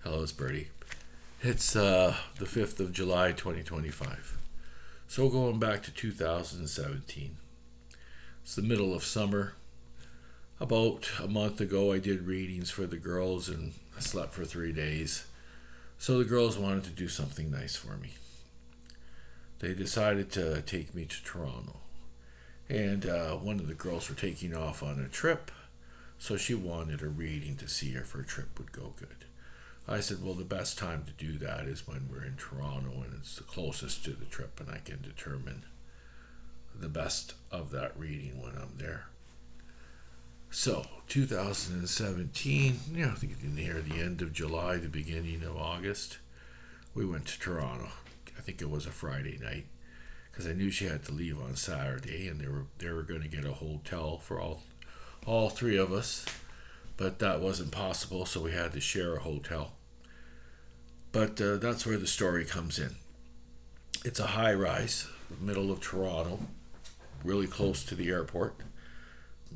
Hello, it's Birdy. It's the 5th of July 2025. So going back to 2017. It's the middle of summer. About a month ago, I did readings for the girls and I slept for 3 days. So the girls wanted to do something nice for me. They decided to take me to Toronto. And one of the girls were taking off on a trip. So she wanted a reading to see if her trip would go good. I said, well, the best time to do that is when we're in Toronto and it's the closest to the trip and I can determine the best of that reading when I'm there. So, 2017, I think near the end of July, the beginning of August, we went to Toronto. I think it was a Friday night because I knew she had to leave on Saturday and they were going to get a hotel for all three of us. But that wasn't possible, so we had to share a hotel. But that's where the story comes in. It's a high rise, middle of Toronto, really close to the airport.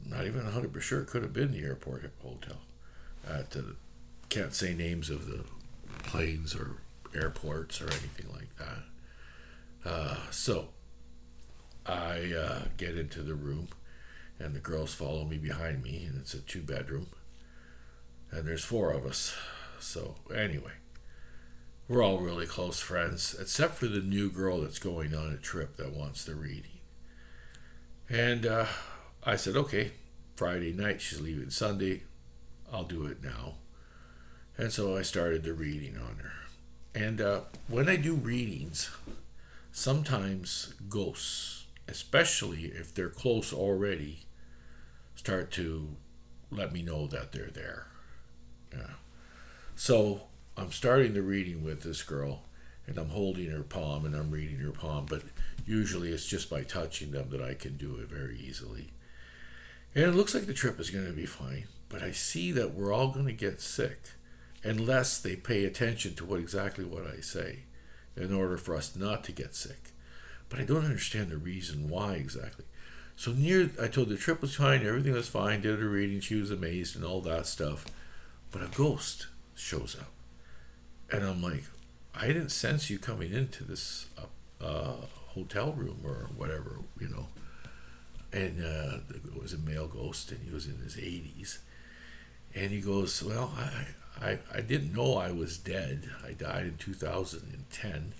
Not even 100% sure it could have been the airport hotel. Can't say names of the planes or airports or anything like that. So I get into the room, and the girls follow me behind me, and it's a two-bedroom. And there's four of us. So anyway, we're all really close friends, except for the new girl that's going on a trip that wants the reading. And I said, okay, Friday night, she's leaving Sunday. I'll do it now. And so I started the reading on her. And when I do readings, sometimes ghosts, especially if they're close already, start to let me know that they're there. Yeah. So I'm starting the reading with this girl, and I'm holding her palm and I'm reading her palm, but usually it's just by touching them that I can do it very easily. And it looks like the trip is going to be fine, but I see that we're all going to get sick unless they pay attention to exactly what I say in order for us not to get sick. But I don't understand the reason why exactly. So I told her the trip was fine, everything was fine, did her reading, she was amazed and all that stuff. But a ghost shows up. And I'm like, I didn't sense you coming into this hotel room or whatever. And it was a male ghost, and he was in his 80s. And he goes, well, I didn't know I was dead. I died in 2010.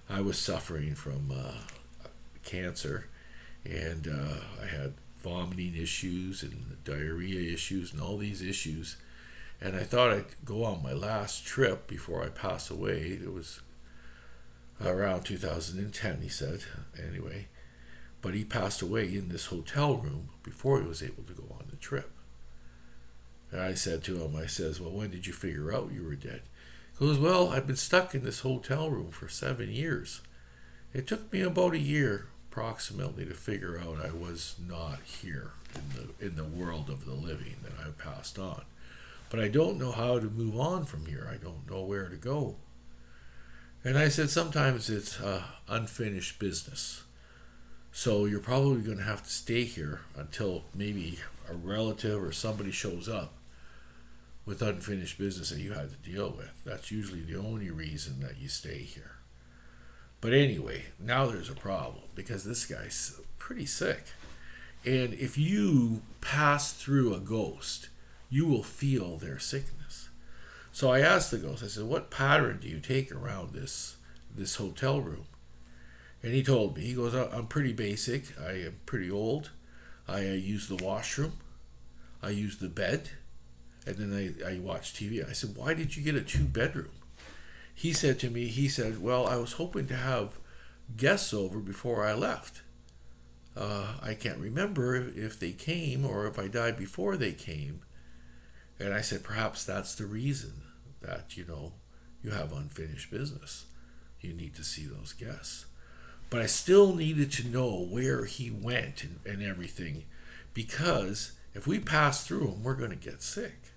I was suffering from cancer, and I had vomiting issues and diarrhea issues and all these issues. And I thought I'd go on my last trip before I pass away. It was around 2010, he said, anyway. But he passed away in this hotel room before he was able to go on the trip. And I said to him, well, when did you figure out you were dead? He goes, well, I've been stuck in this hotel room for 7 years. It took me about a year, approximately, to figure out I was not here in the world of the living, that I passed on. But I don't know how to move on from here. I don't know where to go. And I said, sometimes it's unfinished business. So you're probably going to have to stay here until maybe a relative or somebody shows up with unfinished business that you had to deal with. That's usually the only reason that you stay here. But anyway, now there's a problem because this guy's pretty sick. And if you pass through a ghost, you will feel their sickness. So I asked the ghost, I said, what pattern do you take around this hotel room? And he told me, he goes, I'm pretty basic. I am pretty old. I use the washroom. I use the bed. And then I watch TV. I said, why did you get a 2-bedroom? He said to me, well, I was hoping to have guests over before I left. I can't remember if they came or if I died before they came. And I said, perhaps that's the reason that, you have unfinished business. You need to see those guests. But I still needed to know where he went and everything, because if we pass through him, we're going to get sick.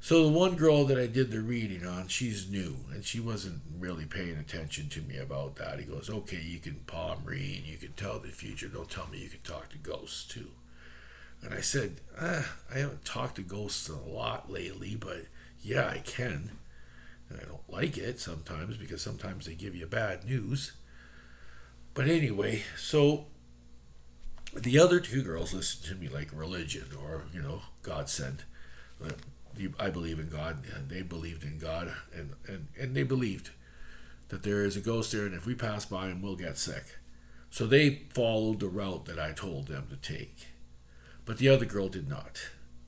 So the one girl that I did the reading on, she's new, and she wasn't really paying attention to me about that. He goes, okay, you can palm read, you can tell the future, don't tell me you can talk to ghosts too. And I said, I haven't talked to ghosts a lot lately, but yeah, I can. And I don't like it sometimes because sometimes they give you bad news. But anyway, so the other two girls listened to me like religion or, God sent. I believe in God, and they believed in God, and they believed that there is a ghost there, and if we pass by him, we'll get sick. So they followed the route that I told them to take. But the other girl did not,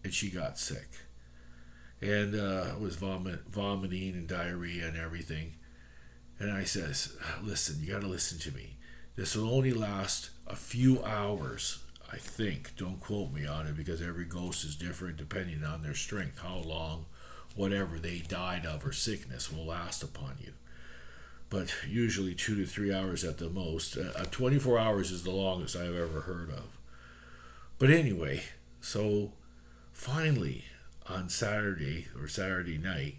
and she got sick. And was vomiting and diarrhea and everything. And I says, listen, you got to listen to me. This will only last a few hours, I think. Don't quote me on it because every ghost is different depending on their strength, how long, whatever they died of or sickness will last upon you. But usually 2 to 3 hours at the most. 24 hours is the longest I've ever heard of. But anyway, so finally on Saturday night,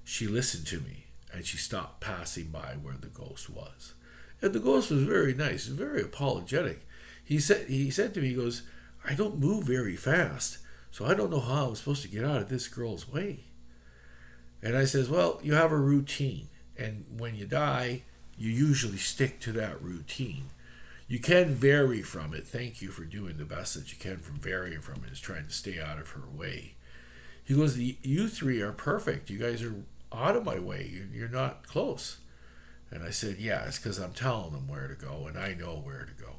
she listened to me and she stopped passing by where the ghost was. And the ghost was very nice, very apologetic. He said to me, he goes, I don't move very fast, so I don't know how I'm supposed to get out of this girl's way. And I says, well, you have a routine. And when you die, you usually stick to that routine. You can vary from it. Thank you for doing the best that you can from varying from it, is trying to stay out of her way. He goes, you three are perfect. You guys are out of my way. You're not close. And I said, yeah, it's because I'm telling them where to go, and I know where to go.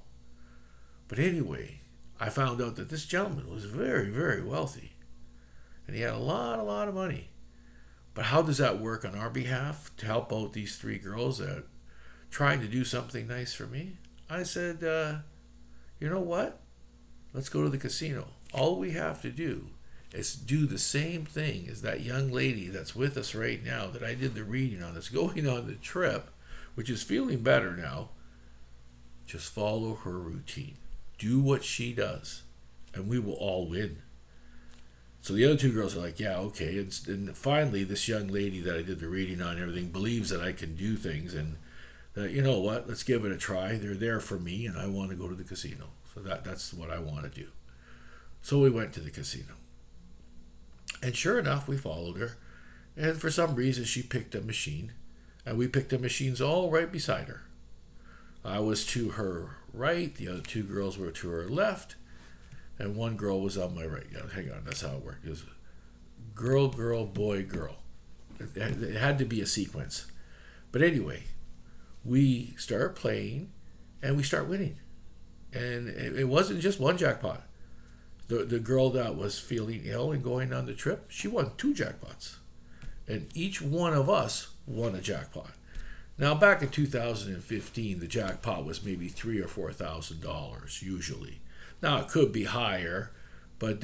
But anyway, I found out that this gentleman was very, very wealthy. And he had a lot of money. But how does that work on our behalf to help out these three girls that are trying to do something nice for me? I said, you know what? Let's go to the casino. All we have to do is do the same thing as that young lady that's with us right now that I did the reading on, that's going on the trip, which is feeling better now. Just follow her routine. Do what she does, and we will all win. So the other two girls are like, yeah, okay. And finally, this young lady that I did the reading on and everything believes that I can do things, and that, you know what, let's give it a try. They're there for me, and I want to go to the casino. So that's what I want to do. So we went to the casino. And sure enough, we followed her. And for some reason, she picked a machine. And we picked the machines all right beside her. I was to her right. The other two girls were to her left. And one girl was on my right. Yeah, hang on, that's how it worked. It was girl, girl, boy, girl. It had to be a sequence. But anyway, we start playing and we start winning. And it wasn't just one jackpot. The girl that was feeling ill and going on the trip, she won 2 jackpots. And each one of us won a jackpot. Now, back in 2015, the jackpot was maybe $3,000 or $4,000 usually. Now, it could be higher, but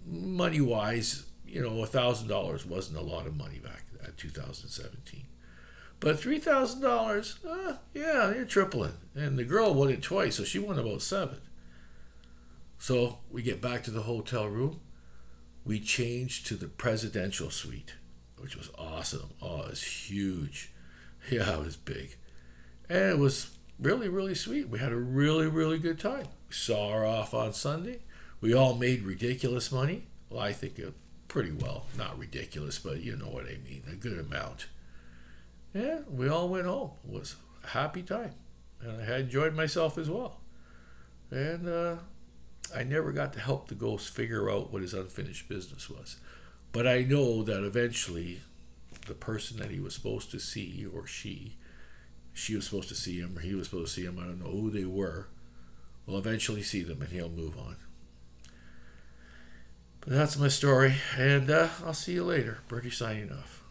money-wise, $1,000 wasn't a lot of money back at 2017. But $3,000, yeah, you're tripling. And the girl won it twice, so she won about 7. So we get back to the hotel room. We changed to the presidential suite, which was awesome. Oh, it was huge. Yeah, it was big. And it was really, really sweet. We had a really, really good time. We saw her off on Sunday. We all made ridiculous money. Well, I think pretty well. Not ridiculous, but you know what I mean. A good amount. Yeah, we all went home. It was a happy time. And I had enjoyed myself as well. And I never got to help the ghost figure out what his unfinished business was. But I know that eventually the person that he was supposed to see, or she was supposed to see him, or he was supposed to see him, I don't know who they were, will eventually see them and he'll move on. But that's my story, and I'll see you later. Birdy signing off.